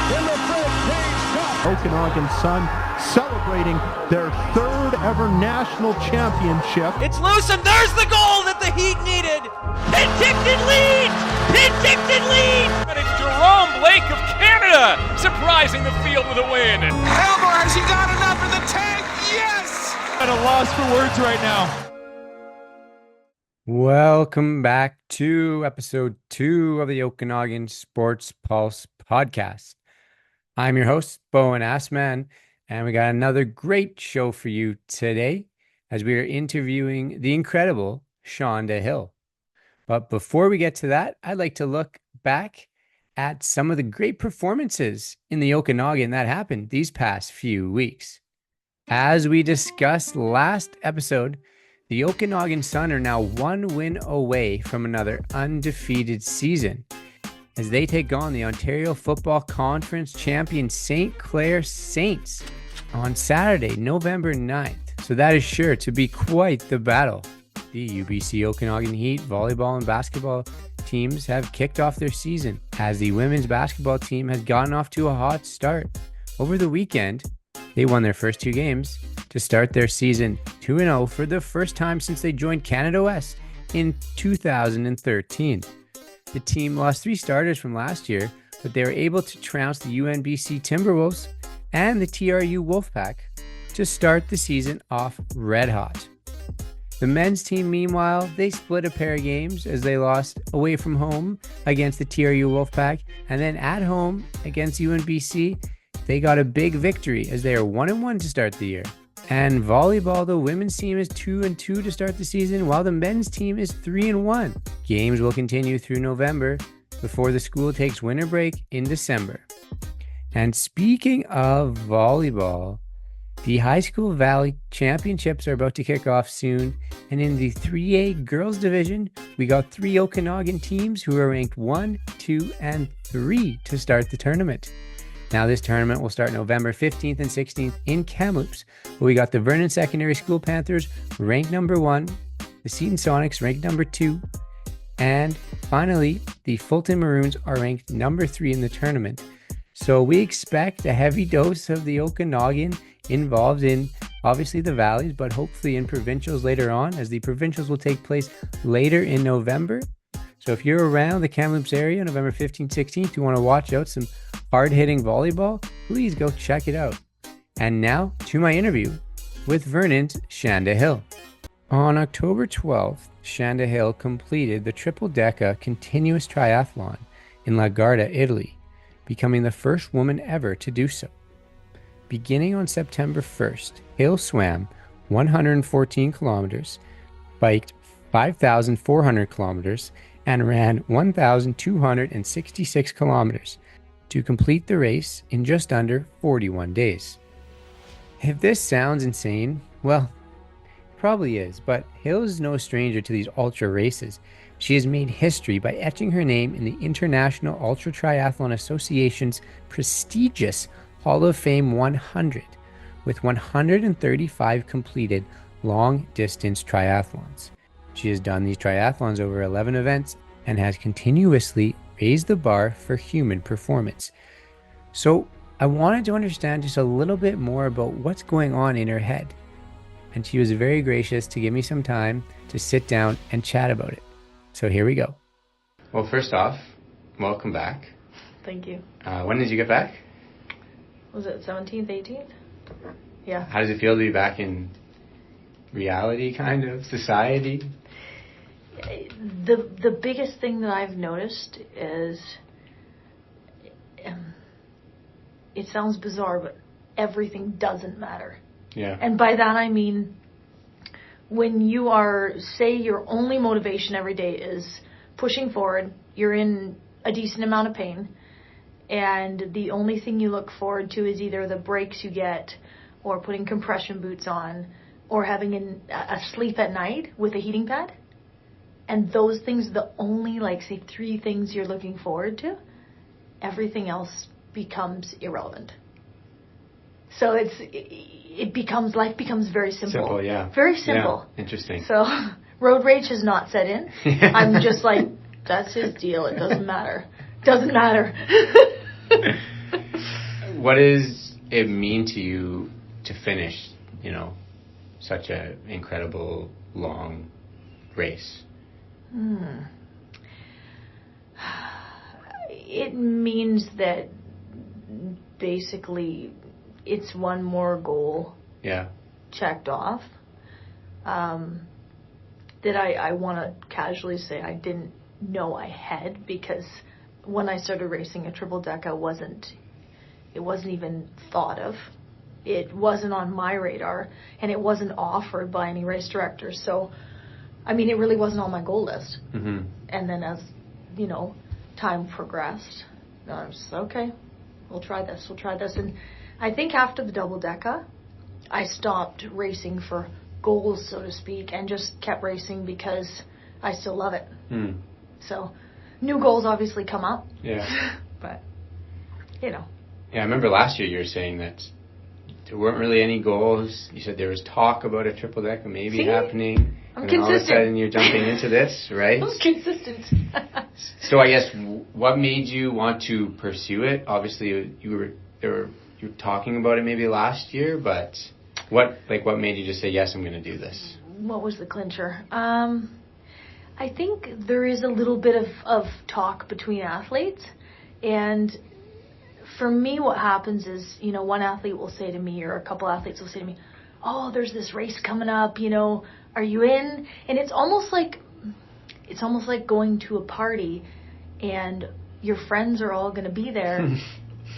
in the Fred Page Cup. Okanagan Sun celebrating their third ever national championship. It's loose, and there's the goal that the Heat needed. Penticton leads! Penticton leads! And it's Jerome Blake of Canada surprising the field with a win. Elmore, has he got enough in the tank? Yes! At a loss for words right now. Welcome back to episode 2 of the Okanagan Sports Pulse podcast. I'm your host, Bowen, and we got another great show for you today as we are interviewing the incredible Shanda Hill. But before we get to that, I'd like to look back at some of the great performances in the Okanagan that happened these past few weeks. As we discussed last episode, the Okanagan Sun are now 1 win away from another undefeated season as they take on the Ontario Football Conference champion St. Clair Saints on Saturday, November 9th. So that is sure to be quite the battle. The UBC Okanagan Heat volleyball and basketball teams have kicked off their season as the women's basketball team has gotten off to a hot start. Over the weekend, they won their first 2 games to start their season 2-0 for the first time since they joined Canada West in 2013. The team lost 3 starters from last year, but they were able to trounce the UNBC Timberwolves and the TRU Wolfpack to start the season off red hot. The men's team, meanwhile, they split a pair of games as they lost away from home against the TRU Wolfpack, and then at home against UNBC, they got a big victory as they are 1-1 to start the year. And volleyball, the women's team is 2-2 to start the season, while the men's team is 3-1. Games will continue through November before the school takes winter break in December. And speaking of volleyball, the High School Valley Championships are about to kick off soon, and in the 3A girls division, we got 3 Okanagan teams who are ranked 1, 2, and 3 to start the tournament. Now this tournament will start November 15th and 16th in Kamloops, where we got the Vernon Secondary School Panthers ranked number 1, the Seton Sonics ranked number 2, and finally, the Fulton Maroons are ranked number 3 in the tournament. So we expect a heavy dose of the Okanagan involved in obviously the valleys, but hopefully in provincials later on, as the provincials will take place later in November. So if you're around the Kamloops area, November 15th, 16th, you want to watch out some hard-hitting volleyball, please go check it out. And now to my interview with Vernon's Shanda Hill. On October 12th, Shanda Hill completed the Triple Deca Continuous Triathlon in Garda, Italy, becoming the first woman ever to do so. Beginning on September 1st, Hill swam 114 kilometers, biked 5,400 kilometers, and ran 1,266 kilometers to complete the race in just under 41 days. If this sounds insane, well, it probably is, but Hill is no stranger to these ultra races. She has made history by etching her name in the International Ultra Triathlon Association's prestigious Hall of Fame 100, with 135 completed long-distance triathlons. She has done these triathlons over 11 events and has continuously raised the bar for human performance. So I wanted to understand just a little bit more about what's going on in her head. And she was very gracious to give me some time to sit down and chat about it. So here we go. Well, first off, welcome back. Thank you. When did you get back? Was it 17th, 18th? Yeah. How does it feel to be back in reality, kind of, society? The biggest thing that I've noticed is, it sounds bizarre, but everything doesn't matter. Yeah. And by that I mean, when you are, say your only motivation every day is pushing forward, you're in a decent amount of pain, and the only thing you look forward to is either the breaks you get, or putting compression boots on, or having a sleep at night with a heating pad. And those things are the only, say, 3 things you're looking forward to. Everything else becomes irrelevant. So life becomes very simple. Simple, yeah. Very simple. Yeah, interesting. So road rage has not set in. I'm just like, that's his deal. It doesn't matter. Doesn't matter. what does it mean to you to finish, such an incredible long race? It means that basically it's one more goal checked off. That I want to casually say I didn't know I had, because when I started racing a Triple Deca, it wasn't even thought of. It wasn't on my radar, and it wasn't offered by any race director. So, I mean, it really wasn't on my goal list. Mm-hmm. And then as, time progressed, I was just, okay, we'll try this. And I think after the Double Deca, I stopped racing for goals, so to speak, and just kept racing because I still love it. So new goals obviously come up. Yeah. But, Yeah, I remember last year you were saying that there weren't really any goals. You said there was talk about a Triple Deca maybe happening. I'm and consistent. All of a sudden you're jumping into this, right? I'm consistent. So I guess what made you want to pursue it? Obviously you were talking about it maybe last year, but what made you just say, yes, I'm going to do this? What was the clincher? I think there is a little bit of talk between athletes, and for me what happens is, one athlete will say to me, or a couple athletes will say to me, oh, there's this race coming up, are you in? And it's almost like going to a party and your friends are all going to be there.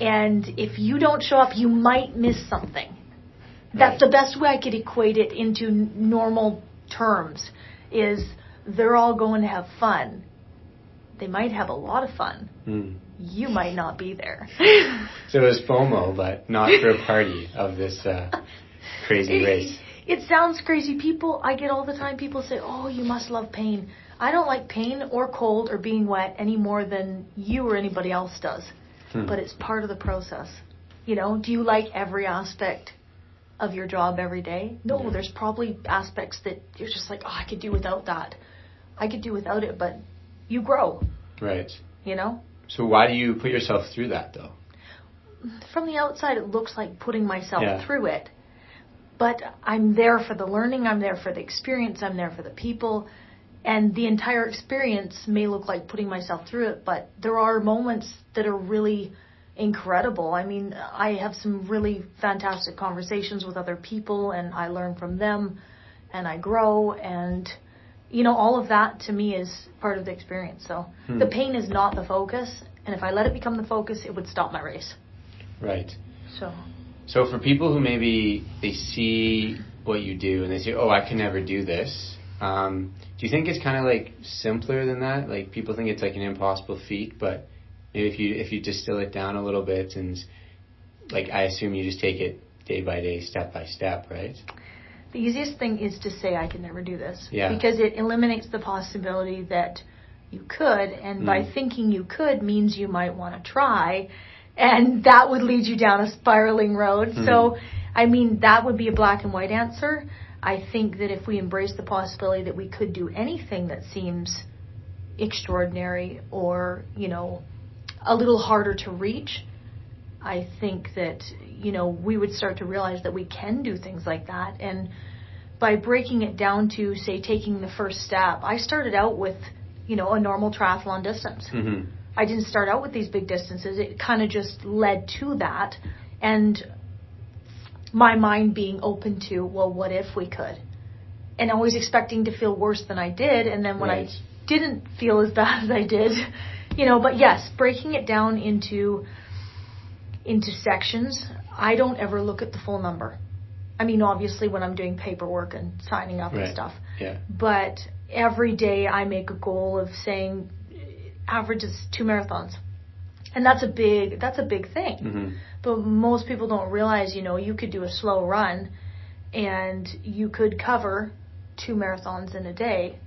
And if you don't show up, you might miss something. That's the best way I could equate it into normal terms, is they're all going to have fun. They might have a lot of fun. You might not be there. So it was FOMO, but not for a party of this crazy race. It sounds crazy. I get all the time, people say, oh, you must love pain. I don't like pain or cold or being wet any more than you or anybody else does. But it's part of the process. Do you like every aspect of your job every day? No, there's probably aspects that you're just like, oh, I could do without that. I could do without it, but you grow. Right. So why do you put yourself through that, though? From the outside, it looks like putting myself through it. But I'm there for the learning, I'm there for the experience, I'm there for the people. And the entire experience may look like putting myself through it, but there are moments that are really incredible. I mean, I have some really fantastic conversations with other people, and I learn from them, and I grow, and, all of that to me is part of the experience. So the pain is not the focus, and if I let it become the focus, it would stop my race. Right. So for people who maybe they see what you do and they say, oh, I can never do this, do you think it's kind of like simpler than that? Like people think it's like an impossible feat, but maybe if you distill it down a little bit, and like I assume you just take it day by day, step by step, right? The easiest thing is to say I can never do this. Yeah. Because it eliminates the possibility that you could, and by thinking you could means you might want to try, and that would lead you down a spiraling road. So, I mean, that would be a black and white answer. I think that if we embrace the possibility that we could do anything that seems extraordinary or, a little harder to reach, I think that, we would start to realize that we can do things like that. And by breaking it down to, say, taking the first step, I started out with, a normal triathlon distance. I didn't start out with these big distances. It kind of just led to that. And my mind being open to, well, what if we could? And always expecting to feel worse than I did. And then when I didn't feel as bad as I did, but yes, breaking it down into sections, I don't ever look at the full number. I mean, obviously when I'm doing paperwork and signing up and stuff. Yeah. But every day I make a goal of saying average is 2 marathons. And that's a big thing. But most people don't realize, you could do a slow run and you could cover 2 marathons in a day,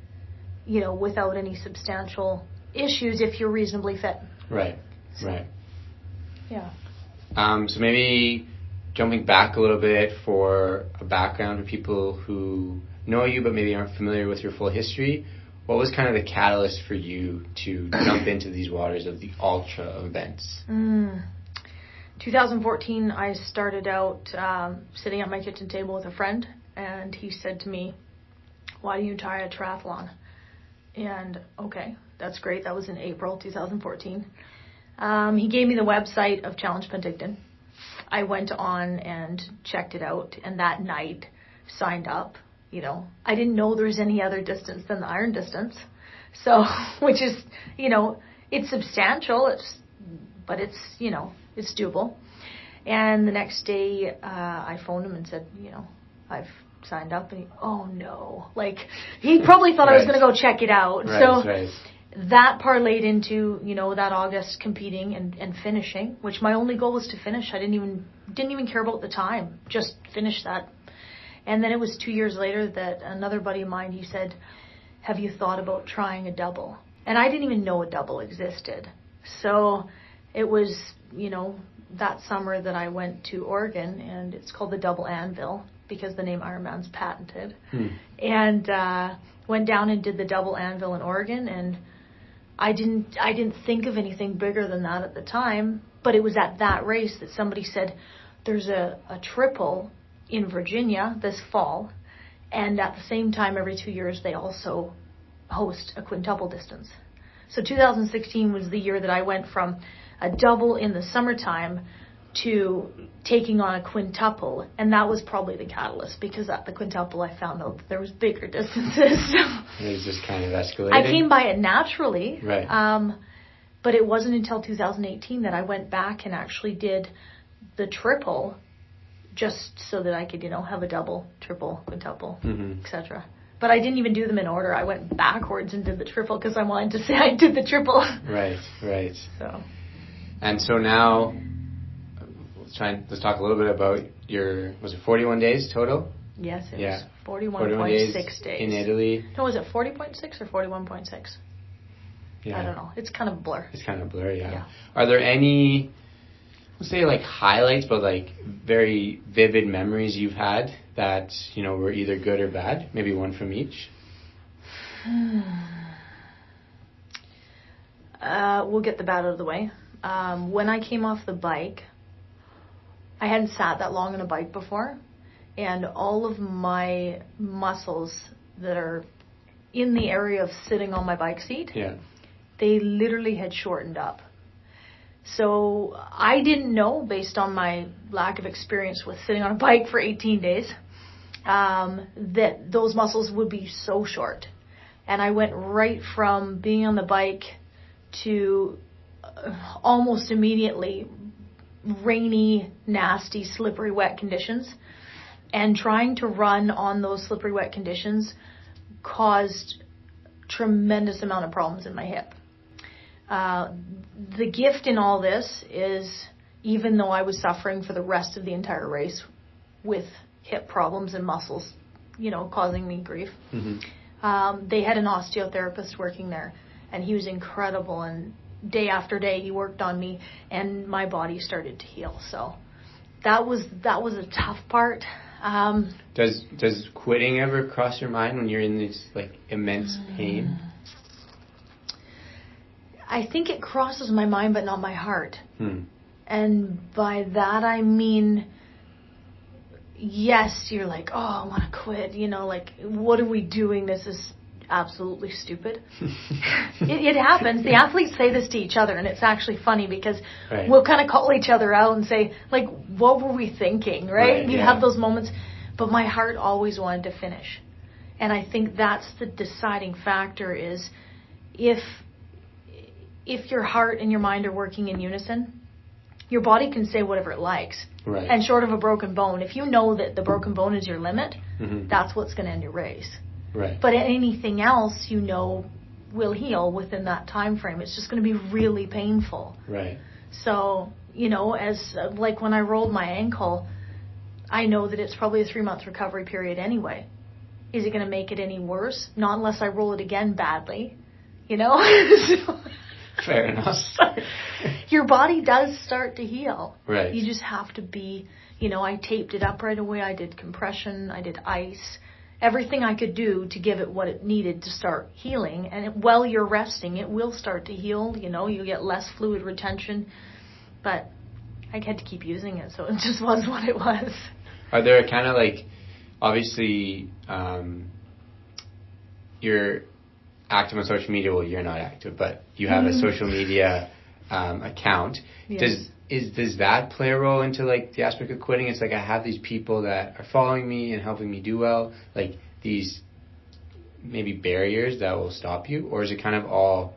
without any substantial issues if you're reasonably fit. Right. Yeah. So maybe jumping back a little bit for a background for people who know you but maybe aren't familiar with your full history, what was kind of the catalyst for you to jump into these waters of the ultra events? 2014, I started out sitting at my kitchen table with a friend, and he said to me, "Why don't you try a triathlon?" And okay, that's great. That was in April 2014. He gave me the website of Challenge Penticton. I went on and checked it out, and that night signed up. I didn't know there was any other distance than the iron distance. So, which is, it's substantial, but it's doable. And the next day, I phoned him and said, I've signed up. And oh no, he probably thought I was going to go check it out. Right. That parlayed into, that August competing and finishing, which my only goal was to finish. I didn't even care about the time, just finish that. And then it was 2 years later that another buddy of mine, he said, "Have you thought about trying a double?" And I didn't even know a double existed. So it was, that summer that I went to Oregon, and it's called the Double Anvil because the name Ironman's patented. And went down and did the Double Anvil in Oregon, and I didn't think of anything bigger than that at the time, but it was at that race that somebody said, "There's a triple in Virginia this fall, and at the same time every 2 years they also host a quintuple distance." So 2016 was the year that I went from a double in the summertime to taking on a quintuple, and that was probably the catalyst, because at the quintuple I found out that there was bigger distances. It was just kind of escalating. I came by it naturally, right? But it wasn't until 2018 that I went back and actually did the triple, just so that I could, have a double, triple, quintuple, etc. But I didn't even do them in order. I went backwards and did the triple because I wanted to say I did the triple. Right. So now, let's talk a little bit about was it 41 days total? Yes, it was 41.6 days. In Italy. No, was it 40.6 or 41.6? Yeah. I don't know. It's kind of a blur. Yeah. Are there any, let's say, highlights, but very vivid memories you've had that, were either good or bad? Maybe one from each? We'll get the bad out of the way. When I came off the bike, I hadn't sat that long on a bike before, and all of my muscles that are in the area of sitting on my bike seat, they literally had shortened up. So I didn't know, based on my lack of experience with sitting on a bike for 18 days, that those muscles would be so short. And I went right from being on the bike to almost immediately rainy, nasty, slippery, wet conditions. And trying to run on those slippery, wet conditions caused tremendous amount of problems in my hip. The gift in all this is, even though I was suffering for the rest of the entire race with hip problems and muscles, causing me grief, they had an osteotherapist working there, and he was incredible, and day after day he worked on me, and my body started to heal. So that was a tough part. Does quitting ever cross your mind when you're in this immense pain? I think it crosses my mind, but not my heart. And by that I mean, yes, you're oh, I want to quit. What are we doing? This is absolutely stupid. It happens. The athletes say this to each other, and it's actually funny because we'll kind of call each other out and say, what were we thinking, right? You have those moments. But my heart always wanted to finish. And I think that's the deciding factor, is if your heart and your mind are working in unison, your body can say whatever it likes. Right. And short of a broken bone, if you know that the broken bone is your limit, that's what's going to end your race. Right. But anything else, will heal within that time frame. It's just going to be really painful. Right. So, as when I rolled my ankle, I know that it's probably a 3-month recovery period anyway. Is it going to make it any worse? Not unless I roll it again badly, Fair enough. Your body does start to heal. Right. You just have to be, I taped it up right away. I did compression. I did ice. Everything I could do to give it what it needed to start healing. And while you're resting, it will start to heal. You'll get less fluid retention. But I had to keep using it, so it just was what it was. Are there kind of like, obviously, you're active on social media. Well, you're not active, but you have a social media account. Yes. Does that play a role into like the aspect of quitting? It's like I have these people that are following me and helping me do well, like these maybe barriers that will stop you, or is it kind of all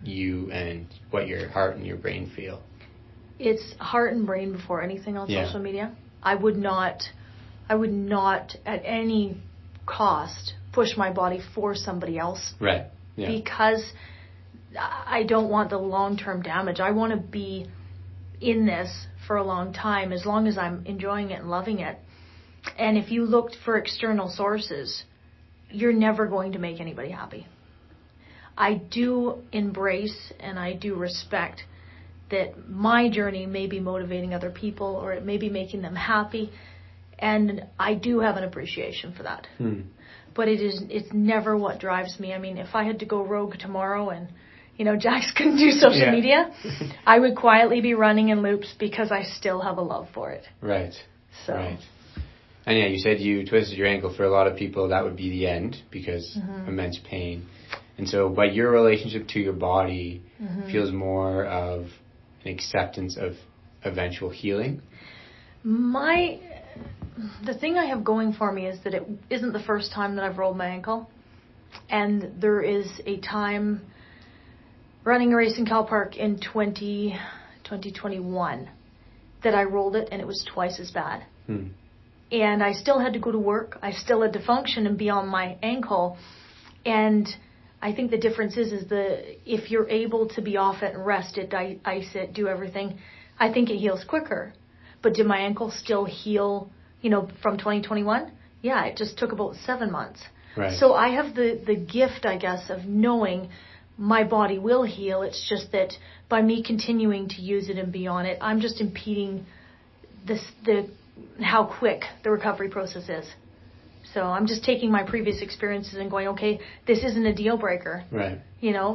you and what your heart and your brain feel? It's heart and brain before anything on social media. I would not at any cost push my body for somebody else. Right. Yeah. Because I don't want the long-term damage. I want to be in this for a long time, as long as I'm enjoying it and loving it. And if you looked for external sources, you're never going to make anybody happy. I do embrace and I do respect that my journey may be motivating other people, or it may be making them happy, and I do have an appreciation for that. But it's never what drives me. I mean, if I had to go rogue tomorrow and Jax couldn't do social media, I would quietly be running in loops because I still have a love for it. Right. So. Right. And yeah, you said you twisted your ankle. For a lot of people, that would be the end because immense pain. And so, but your relationship to your body feels more of an acceptance of eventual healing. The thing I have going for me is that it isn't the first time that I've rolled my ankle. And there is a time running a race in Cal Park in 2021 that I rolled it, and it was twice as bad. And I still had to go to work. I still had to function and be on my ankle. And I think the difference is if you're able to be off it and rest it, ice it, do everything, I think it heals quicker. But did my ankle still heal, from 2021? Yeah, it just took about 7 months. Right. So I have the gift, I guess, of knowing my body will heal. It's just that by me continuing to use it and be on it, I'm just impeding how quick the recovery process is. So I'm just taking my previous experiences and going, okay, this isn't a deal breaker. Right.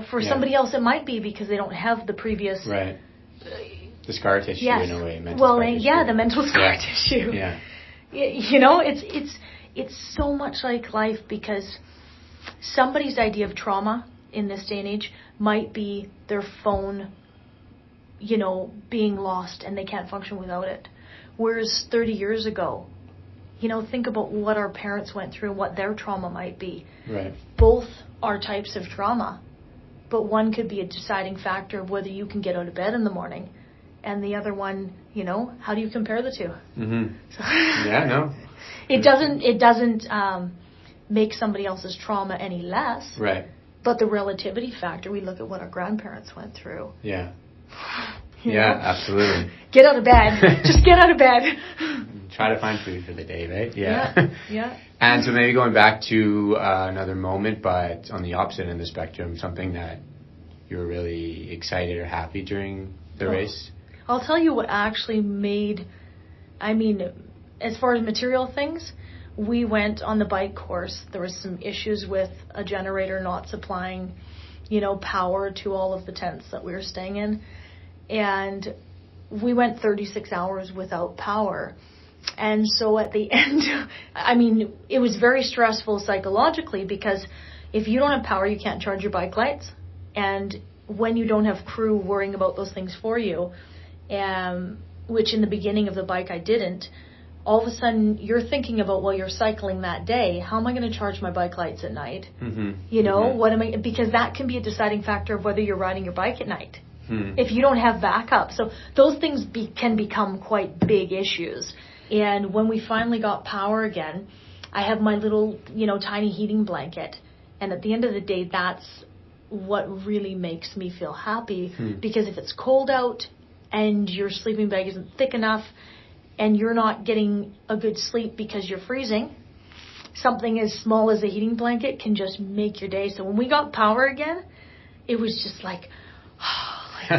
For somebody else it might be because they don't have the previous. Right. The scar tissue in a way. The mental scar tissue. Yeah. It's so much like life, because somebody's idea of trauma in this day and age might be their phone, being lost and they can't function without it. Whereas 30 years ago, think about what our parents went through and what their trauma might be. Right. Both are types of trauma, but one could be a deciding factor of whether you can get out of bed in the morning, and the other one, how do you compare the two? So it doesn't make somebody else's trauma any less. Right. But the relativity factor, we look at what our grandparents went through. Yeah. Absolutely. Get out of bed. Just get out of bed. Try to find food for the day, right? Yeah. And so maybe going back to another moment, but on the opposite end of the spectrum, something that you were really excited or happy during the race? I'll tell you what actually as far as material things, we went on the bike course. There was some issues with a generator not supplying, power to all of the tents that we were staying in. And we went 36 hours without power. And so at the end, it was very stressful psychologically, because if you don't have power, you can't charge your bike lights. And when you don't have crew worrying about those things for you, which in the beginning of the bike I didn't, all of a sudden you're thinking about, while you're cycling that day, how am I going to charge my bike lights at night? What am I, because that can be a deciding factor of whether you're riding your bike at night. If you don't have backup. So those things can become quite big issues. And when we finally got power again, I have my little, tiny heating blanket. And at the end of the day, that's what really makes me feel happy. Because if it's cold out and your sleeping bag isn't thick enough and you're not getting a good sleep because you're freezing, something as small as a heating blanket can just make your day. So when we got power again, it was just like,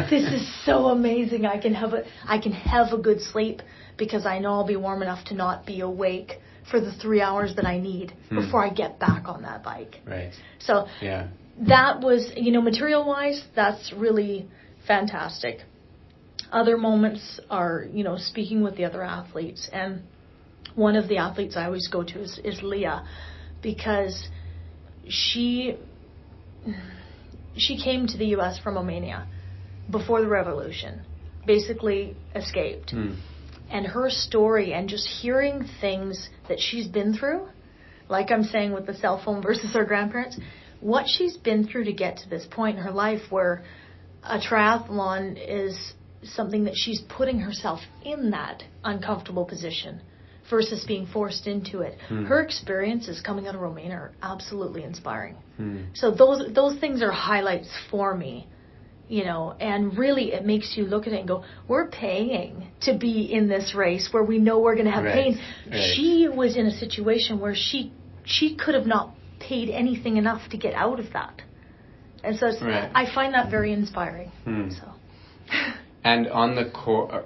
this is so amazing. I can have a good sleep because I know I'll be warm enough to not be awake for the 3 hours that I need before I get back on that bike. Right. So that was, material-wise, that's really fantastic. Other moments are, speaking with the other athletes. And one of the athletes I always go to is Leah, because she came to the U.S. from Romania before the revolution, basically escaped. And her story and just hearing things that she's been through, like I'm saying with the cell phone versus her grandparents, what she's been through to get to this point in her life where a triathlon is something that she's putting herself in that uncomfortable position versus being forced into it. Her experiences coming out of Romania are absolutely inspiring. So those things are highlights for me, and really it makes you look at it and go, we're paying to be in this race where we know we're going to have pain. Right. She was in a situation where she could have not paid anything enough to get out of that. And so I find that very inspiring. So. And on the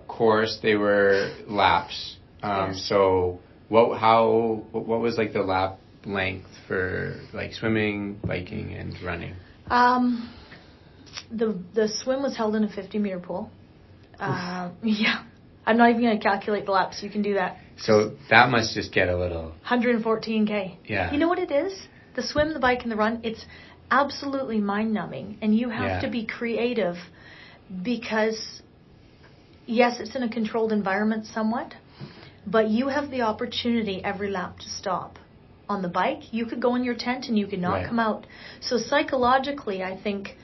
course, they were laps. So what was like the lap length for like swimming, biking, and running? The swim was held in a 50-meter pool. Yeah. I'm not even going to calculate the laps. You can do that. So that must just get a little... 114K. Yeah. You know what it is? The swim, the bike, and the run, it's absolutely mind-numbing. And you have to be creative because, yes, it's in a controlled environment somewhat, but you have the opportunity every lap to stop. On the bike, you could go in your tent and you could not come out. So psychologically, I think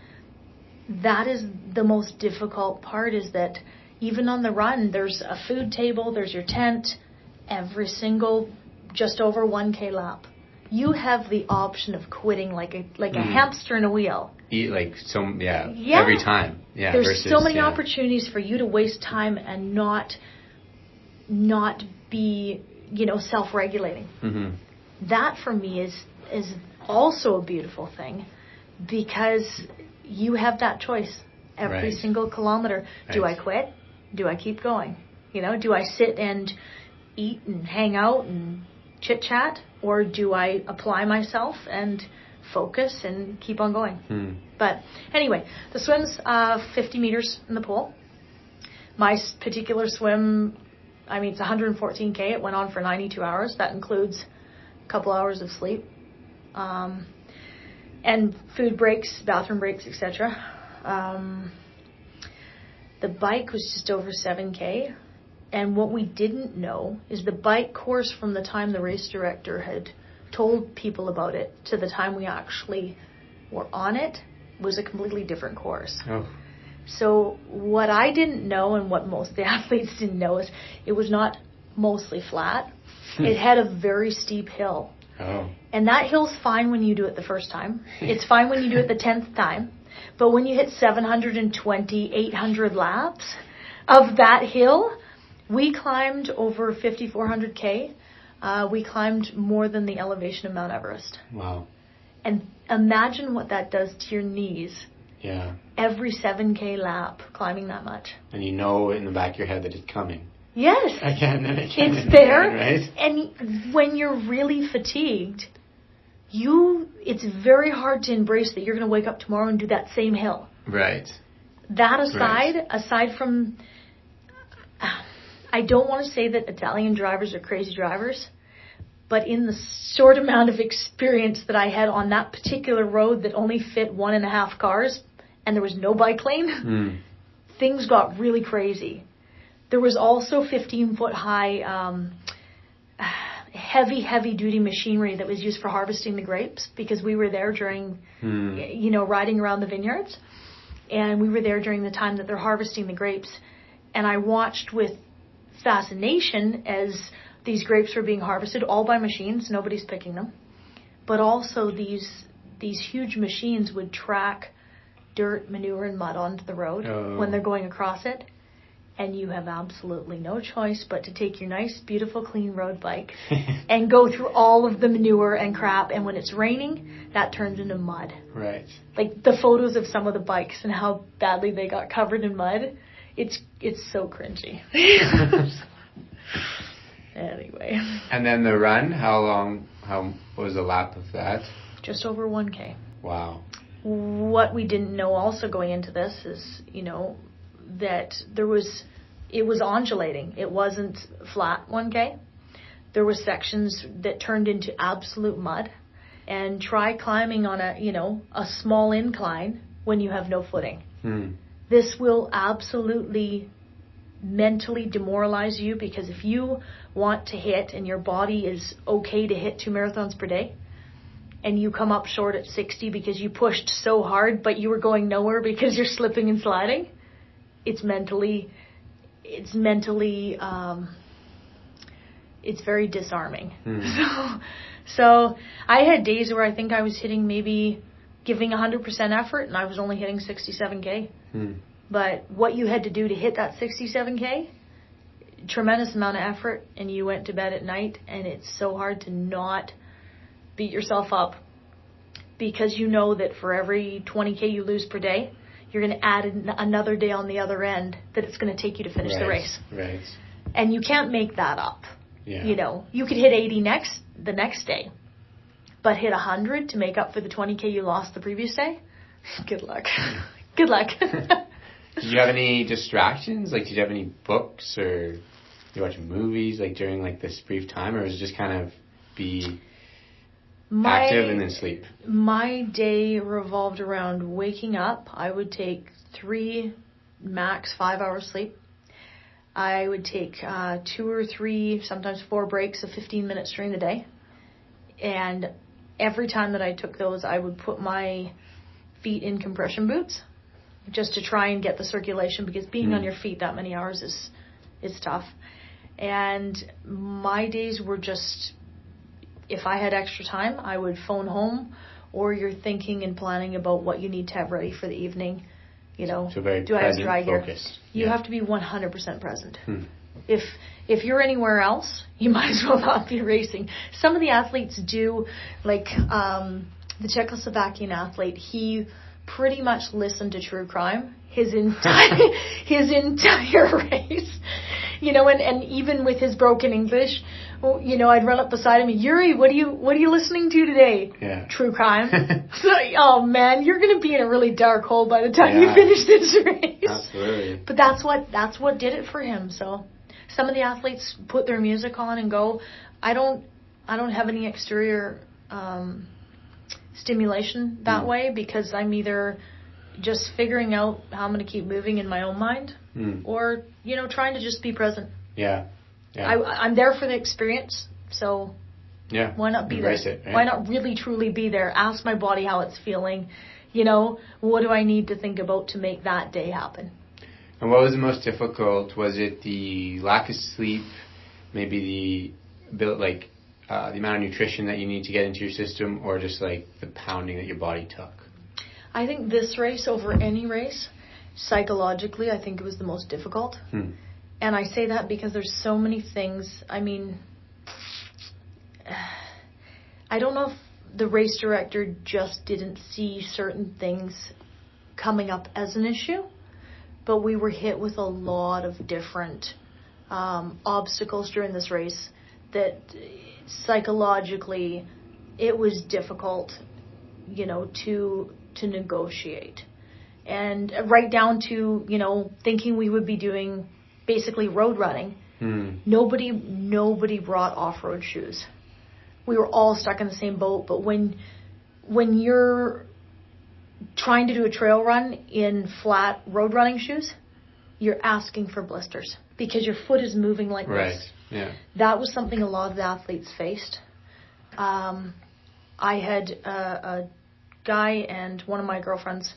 that is the most difficult part, is that even on the run, there's a food table, there's your tent, every single just over 1K lap. You have the option of quitting like a hamster in a wheel. Eat like every time. Yeah. There's so many opportunities for you to waste time and not be, self-regulating. That for me is also a beautiful thing, because you have that choice every single kilometer. Do I quit? Do I keep going? Do I sit and eat and hang out and chit-chat? Or do I apply myself and focus and keep on going? But anyway, the swim's 50 meters in the pool. My particular swim, it's 114K. It went on for 92 hours. That includes a couple hours of sleep. And food breaks, bathroom breaks, etc. The bike was just over 7K. And what we didn't know is the bike course, from the time the race director had told people about it to the time we actually were on it, was a completely different course. So what I didn't know, and what most of the athletes didn't know, is it was not mostly flat. It had a very steep hill. And that hill's fine when you do it the first time. It's fine when you do it the 10th time. But when you hit 720, 800 laps of that hill, we climbed over 5,400K. We climbed more than the elevation of Mount Everest. Wow. And imagine what that does to your knees. Yeah. Every 7K lap, climbing that much. And you know in the back of your head that it's coming. Yes. It's there. Right? And when you're really fatigued, it's very hard to embrace that you're going to wake up tomorrow and do that same hill. Right. That aside from... I don't want to say that Italian drivers are crazy drivers, but in the short amount of experience that I had on that particular road that only fit 1.5 cars, and there was no bike lane, things got really crazy. There was also 15-foot high heavy duty machinery that was used for harvesting the grapes, because we were there during, riding around the vineyards, and we were there during the time that they're harvesting the grapes, and I watched with fascination as these grapes were being harvested, all by machines, nobody's picking them, but also these huge machines would track dirt, manure, and mud onto the road when they're going across it, and you have absolutely no choice but to take your nice, beautiful, clean road bike and go through all of the manure and crap, and when it's raining, that turns into mud. Right. Like the photos of some of the bikes and how badly they got covered in mud, it's so cringy. Anyway. And then the run, how was the lap of that? Just over 1K. Wow. What we didn't know also going into this is, that it was undulating. It wasn't flat 1K. There was sections that turned into absolute mud. And try climbing on a small incline when you have no footing. This will absolutely mentally demoralize you, because if you want to hit and your body is okay to hit 2 marathons per day, and you come up short at 60 because you pushed so hard but you were going nowhere because you're slipping and sliding, it's very disarming. So I had days where I think I was hitting, maybe giving 100% effort, and I was only hitting 67K. But what you had to do to hit that 67K, tremendous amount of effort, and you went to bed at night, and it's so hard to not beat yourself up, because you know that for every 20K you lose per day, you're going to add another day on the other end that it's going to take you to finish the race. Right. And you can't make that up. Yeah. You could hit 80 the next day, but hit 100 to make up for the 20K you lost the previous day? Good luck. Good luck. Did you have any distractions? Like, did you have any books, or you watch movies, like, during, like, this brief time, or was it just kind of be active and then sleep? My day revolved around waking up. I would take 3, max 5 hours sleep. I would take 2 or 3, sometimes 4 breaks of 15 minutes during the day. And every time that I took those, I would put my feet in compression boots just to try and get the circulation, because being on your feet that many hours is tough. And my days were just, if I had extra time, I would phone home, or you're thinking and planning about what you need to have ready for the evening. So very do I have dry gear? Focused. You have to be 100% present. If you're anywhere else, you might as well not be racing. Some of the athletes do, like the Czechoslovakian athlete, he pretty much listened to true crime his entire race. And even with his broken English, I'd run up beside him, Yuri, what are you listening to today? Yeah. True crime. So, oh man, you're going to be in a really dark hole by the time you finish this race. Absolutely. But that's what did it for him. So some of the athletes put their music on and go. I don't have any exterior stimulation that way, because I'm either just figuring out how I'm going to keep moving in my own mind, or trying to just be present. Yeah. I'm there for the experience, so why not be there? It, right? Why not really truly be there? Ask my body how it's feeling. What do I need to think about to make that day happen? And what was the most difficult? Was it the lack of sleep, maybe the amount of nutrition that you need to get into your system, or just like the pounding that your body took? I think this race, over any race, psychologically, I think it was the most difficult. And I say that because there's so many things. I mean, I don't know if the race director just didn't see certain things coming up as an issue, but we were hit with a lot of different obstacles during this race that psychologically it was difficult, to negotiate. And right down to, thinking we would be doing basically road running. Nobody brought off-road shoes. We were all stuck in the same boat, but when you're trying to do a trail run in flat road running shoes, you're asking for blisters because your foot is moving like this. Yeah. That was something a lot of the athletes faced. I had a guy and one of my girlfriends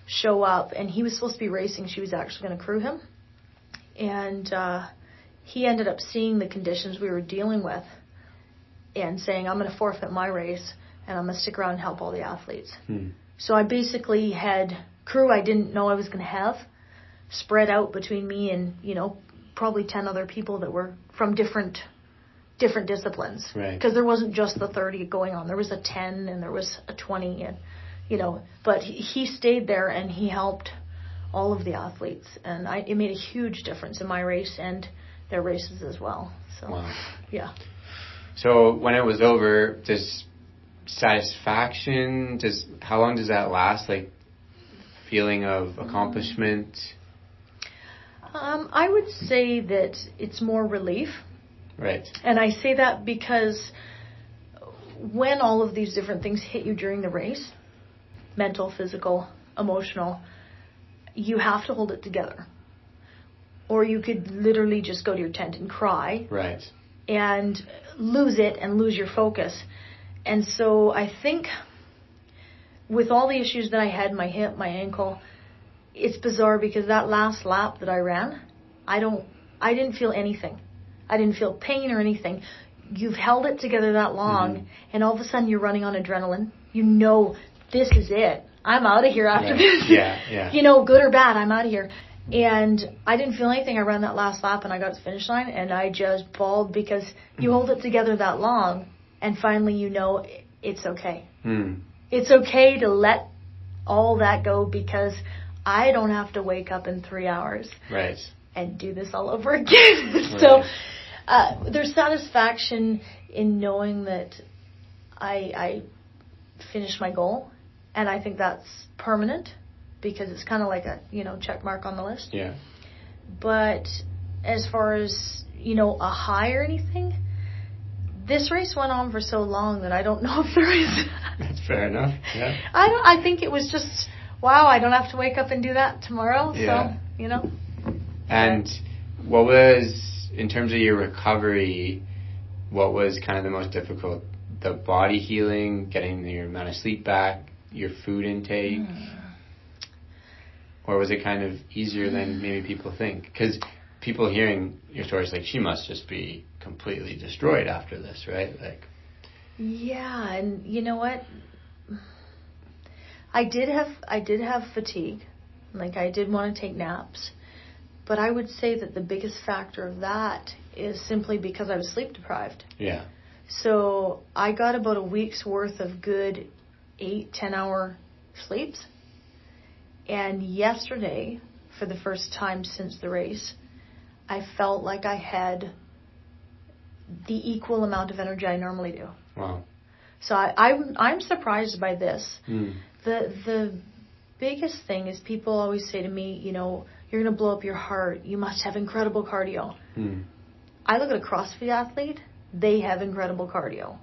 show up, and he was supposed to be racing. She was actually going to crew him. And he ended up seeing the conditions we were dealing with and saying, I'm going to forfeit my race, and I'm going to stick around and help all the athletes. So I basically had crew I didn't know I was going to have spread out between me and, probably 10 other people that were from different disciplines. Right. Because there wasn't just the 30 going on. There was a 10 and there was a 20. And, but he stayed there and he helped all of the athletes. And it made a huge difference in my race and their races as well. So, wow. Yeah. So when it was over, does satisfaction, how long does that last? Like feeling of accomplishment? I would say that it's more relief. Right. And I say that because when all of these different things hit you during the race, mental, physical, emotional, you have to hold it together. Or you could literally just go to your tent and cry. Right. And lose it and lose your focus. And so I think with all the issues that I had, my hip, my ankle, it's bizarre because that last lap that I ran, I didn't feel anything. I didn't feel pain or anything. You've held it together that long, and all of a sudden you're running on adrenaline. You know, this is it. I'm out of here after this. Yeah. You know, good or bad, I'm out of here. And I didn't feel anything. I ran that last lap and I got to the finish line and I just bawled because you hold it together that long and finally you know it's okay. It's okay to let all that go because I don't have to wake up in 3 hours and do this all over again. So there's satisfaction in knowing that I finished my goal, and I think that's permanent because it's kind of like a, check mark on the list. Yeah. But as far as, a high or anything, this race went on for so long that I don't know if there is. That's fair enough. Yeah. I think it was just, wow, I don't have to wake up and do that tomorrow. Yeah. So, And what was, in terms of your recovery, what was kind of the most difficult? The body healing, getting your amount of sleep back, your food intake? Or was it kind of easier than maybe people think? Because people hearing your stories, like, she must just be completely destroyed after this, right? Like, yeah, and you know what? I did have fatigue. Like, I did want to take naps. But I would say that the biggest factor of that is simply because I was sleep deprived. Yeah. So I got about a week's worth of good 8-10 hour sleeps. And yesterday, for the first time since the race, I felt like I had the equal amount of energy I normally do. Wow. So I'm surprised by this. The biggest thing is people always say to me, you're going to blow up your heart. You must have incredible cardio. I look at a CrossFit athlete. They have incredible cardio.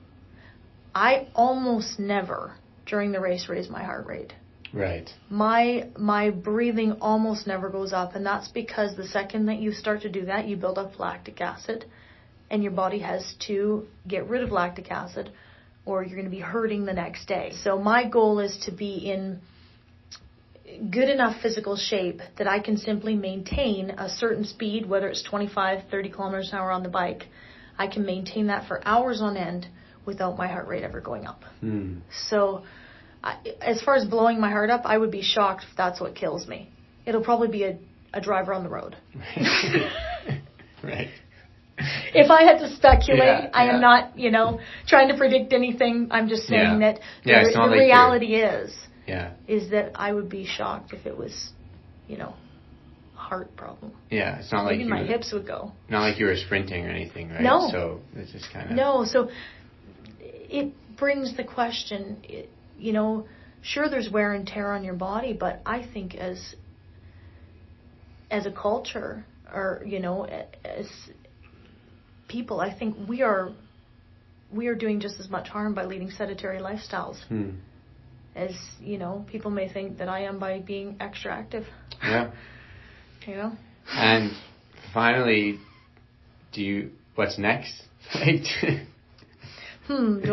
I almost never, during the race, raise my heart rate. Right. My breathing almost never goes up, and that's because the second that you start to do that, you build up lactic acid, and your body has to get rid of lactic acid, or you're going to be hurting the next day. So my goal is to be in good enough physical shape that I can simply maintain a certain speed, whether it's 25, 30 kilometers an hour on the bike. I can maintain that for hours on end without my heart rate ever going up. So as far as blowing my heart up, I would be shocked if that's what kills me. It'll probably be a driver on the road. Right. If I had to speculate, I am not, trying to predict anything. I'm just saying that the reality is that I would be shocked if it was, heart problem. Yeah, it's not like my hips would go. Not like you were sprinting or anything, right? No. So it's just kind of... No, so it brings the question, sure there's wear and tear on your body, but I think as a culture or, as people, I think we are doing just as much harm by leading sedentary lifestyles as, people may think that I am by being extra active. Yeah. And finally, what's next? Do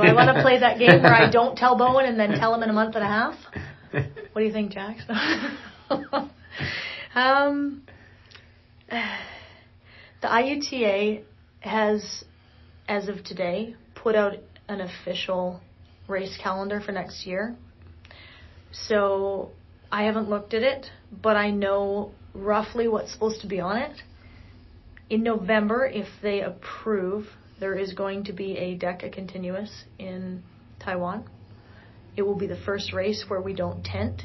I want to play that game where I don't tell Bowen and then tell him in a month and a half? What do you think, Jax? The IUTA has, as of today, put out an official race calendar for next year. So I haven't looked at it, but I know roughly what's supposed to be on it. In November, if they approve, there is going to be a Deca Continuous in Taiwan. It will be the first race where we don't tent.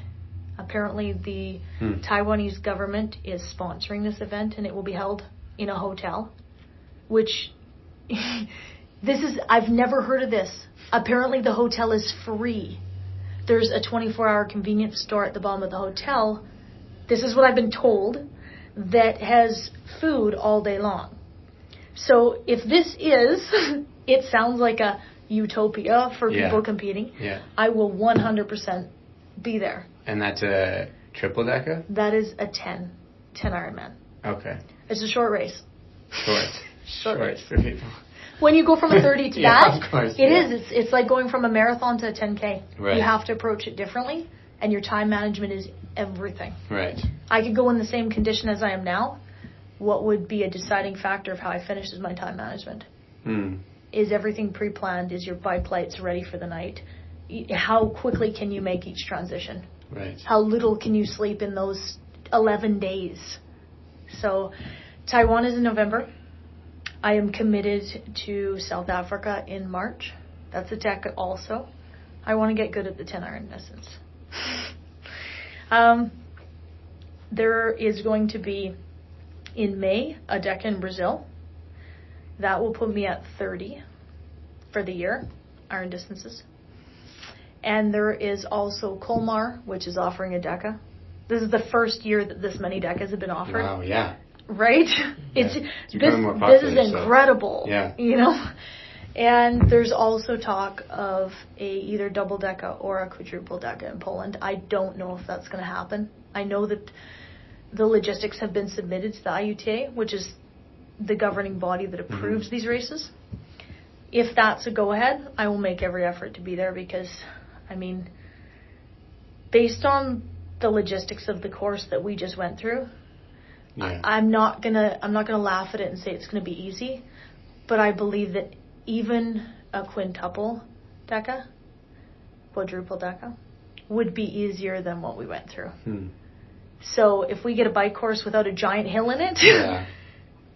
Apparently, the Taiwanese government is sponsoring this event, and it will be held in a hotel, which I've never heard of this. Apparently, the hotel is free. There's a 24-hour convenience store at the bottom of the hotel. This is what I've been told. that has food all day long. So if this is, it sounds like a utopia for people competing. Yeah. I will 100% be there. And that's a triple deca? That is a 10 Ironman. Okay. It's a short race. Short race for people. When you go from a 30 to Yeah, that, of course, it is. It's like going from a marathon to a 10K. Right. You have to approach it differently, and your time management is everything. Right. I could go in the same condition as I am now. What would be a deciding factor of how I finish is my time management. Is everything pre-planned? Is your bike lights ready for the night? How quickly can you make each transition? Right. How little can you sleep in those 11 days? So Taiwan is in November. I am committed to South Africa in March. That's a DECA also. I want to get good at the 10 iron in essence. There is going to be, in May, a DECA in Brazil. That will put me at 30 for the year, iron distances. And there is also Colmar, which is offering a DECA. This is the first year that this many DECAs have been offered. Wow, yeah. Right? It's more popular, this is incredible. Yeah. You know? And there's also talk of either double deca or a quadruple deca in Poland. I don't know if that's going to happen. I know that the logistics have been submitted to the IUTA, which is the governing body that approves these races. If that's a go-ahead, I will make every effort to be there because, I mean, based on the logistics of the course that we just went through, I'm not gonna laugh at it and say it's gonna be easy, but I believe that even a quintuple deca, quadruple deca, would be easier than what we went through. So if we get a bike course without a giant hill in it,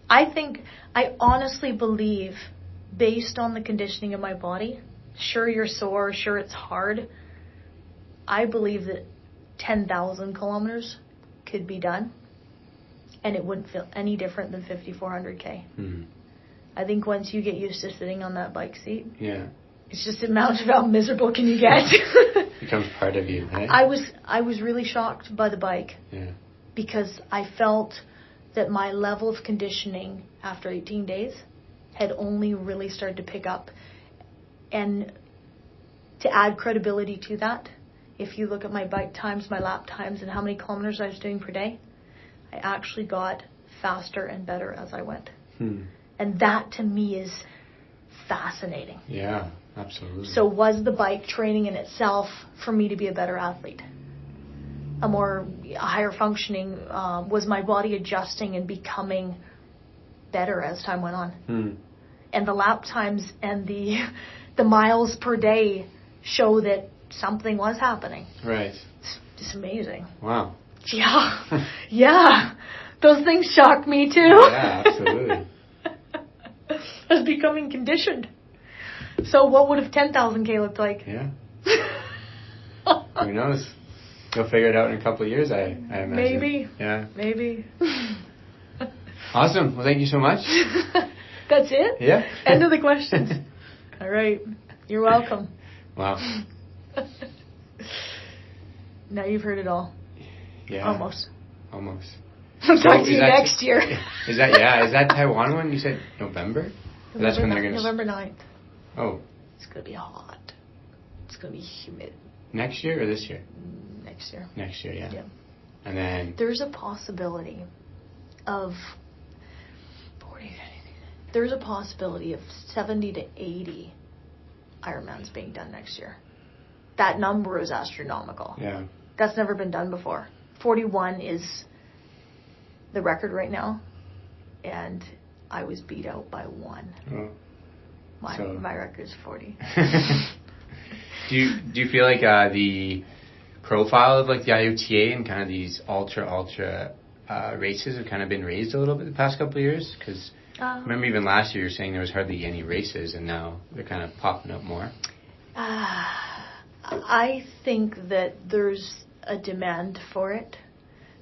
I honestly believe, based on the conditioning of my body, sure you're sore, sure it's hard, I believe that 10,000 kilometers could be done. And it wouldn't feel any different than 5,400K. I think once you get used to sitting on that bike seat, it's just a matter of how miserable can you get. Becomes part of you, right? I was really shocked by the bike because I felt that my level of conditioning after 18 days had only really started to pick up. And to add credibility to that, if you look at my bike times, my lap times, and how many kilometers I was doing per day, I actually got faster and better as I went. And that to me is fascinating. Yeah, absolutely. So was the bike training in itself for me to be a better athlete? A higher functioning, was my body adjusting and becoming better as time went on? And the lap times and the miles per day show that something was happening. Right. It's just amazing. Wow. Yeah. Yeah. Those things shock me too. Yeah, absolutely. I was becoming conditioned. So what would have 10,000K looked like? Yeah. Who knows? You'll figure it out in a couple of years, I imagine. Maybe. Yeah. Maybe. Awesome. Well, thank you so much. That's it? Yeah. End of the questions. All right. You're welcome. Wow. Now you've heard it all. Yeah. Almost. I'll talk to you next year. Is that Taiwan one? You said November? That's when they're going to... November 9th. Oh. It's going to be hot. It's going to be humid. Next year or this year? Next year. Next year, yeah. Yeah. And then... There's a possibility of 70 to 80 Ironmans being done next year. That number is astronomical. Yeah. That's never been done before. 41 is the record right now, and I was beat out by one. Oh. My record is 40. Do you feel like the profile of like the IOTA and kind of these ultra races have kind of been raised a little bit the past couple of years? Because I remember even last year you were saying there was hardly any races, and now they're kind of popping up more. I think that there's a demand for it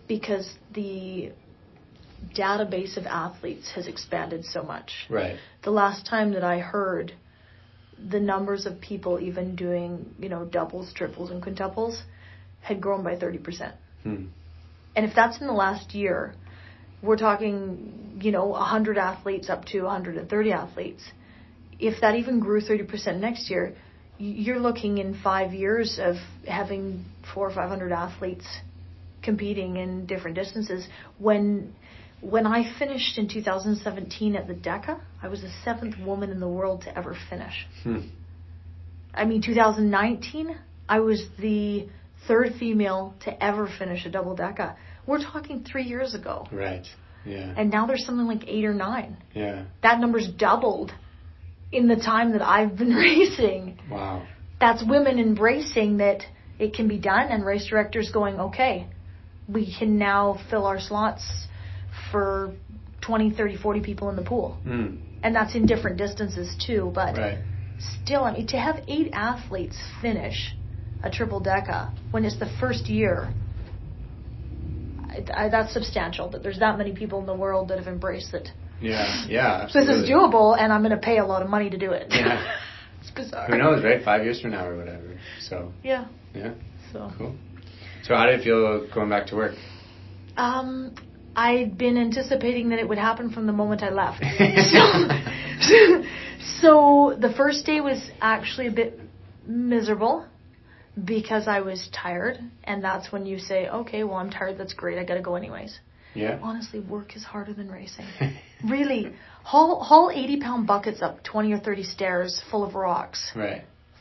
because the database of athletes has expanded so much. Right. The last time that I heard, the numbers of people even doing, doubles, triples, and quintuples had grown by 30%. And if that's in the last year, we're talking, 100 athletes up to 130 athletes. If that even grew 30% next year, you're looking in 5 years of having 400 or 500 athletes competing in different distances. When I finished in 2017 at the Deca, I was the 7th woman in the world to ever finish. 2019, I was the 3rd female to ever finish a double Deca. We're talking 3 years ago. Right. Yeah. And now there's something like 8 or 9. Yeah. That number's doubled in the time that I've been racing. Wow. That's women embracing that it can be done, and race directors going, okay, we can now fill our slots for 20, 30, 40 people in the pool. And that's in different distances too. But still, to have 8 athletes finish a triple Deca when it's the first year, that's substantial, that there's that many people in the world that have embraced it. Yeah, So absolutely. this is doable, and I'm going to pay a lot of money to do it. Yeah. It's bizarre. Who knows, right? 5 years from now or whatever. So. Yeah. Yeah. So. Cool. So how did it feel going back to work? I'd been anticipating that it would happen from the moment I left. So the first day was actually a bit miserable because I was tired, and that's when you say, okay, well, I'm tired, that's great, I got to go anyways. Yeah. Honestly, work is harder than racing. Really. Haul 80-pound buckets up 20 or 30 stairs full of rocks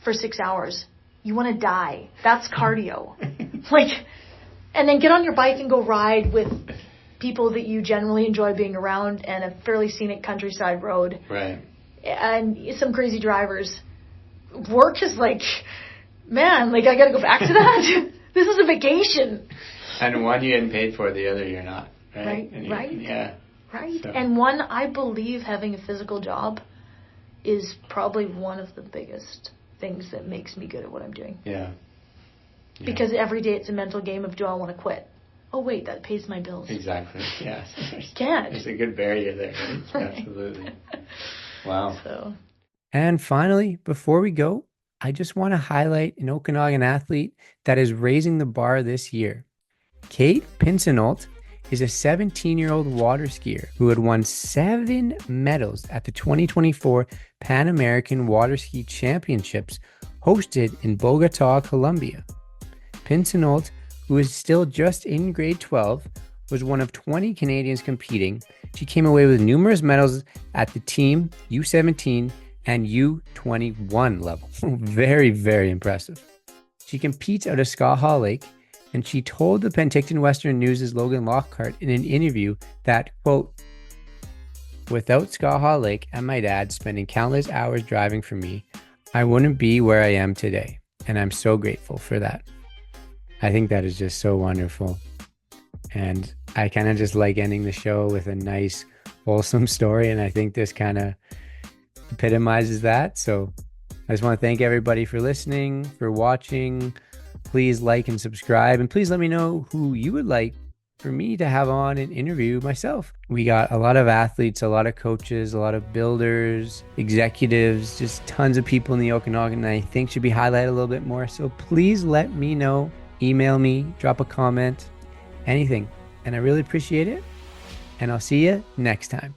for 6 hours. You want to die. That's cardio. And then get on your bike and go ride with people that you generally enjoy being around and a fairly scenic countryside road. Right. And some crazy drivers. Work is man, I got to go back to that? This is a vacation. And one you're getting paid for, the other you're not. Right. Right. Yeah. Right. So. And one, I believe having a physical job is probably one of the biggest things that makes me good at what I'm doing. Yeah. Because every day it's a mental game of, do I want to quit? Oh, wait, that pays my bills. Exactly. Yeah. Can't. There's a good barrier there. Right? Absolutely. Wow. So. And finally, before we go, I just want to highlight an Okanagan athlete that is raising the bar this year. Kate Pinsonalt is a 17-year-old water skier who had won 7 medals at the 2024 Pan American Water Ski Championships hosted in Bogota, Colombia. Pinsonalt, who is still just in grade 12, was one of 20 Canadians competing. She came away with numerous medals at the team U17 and U21 level. Very, very impressive. She competes out of Skaha Lake, and she told the Penticton Western News' Logan Lockhart in an interview that, quote, "Without Skaha Lake and my dad spending countless hours driving for me, I wouldn't be where I am today, and I'm so grateful for that." I think that is just so wonderful. And I kind of just like ending the show with a nice, wholesome story, and I think this kind of epitomizes that. So I just want to thank everybody for listening, for watching. Please like and subscribe, and please let me know who you would like for me to have on and interview myself. We got a lot of athletes, a lot of coaches, a lot of builders, executives, just tons of people in the Okanagan that I think should be highlighted a little bit more. So please let me know, email me, drop a comment, anything. And I really appreciate it. And I'll see you next time.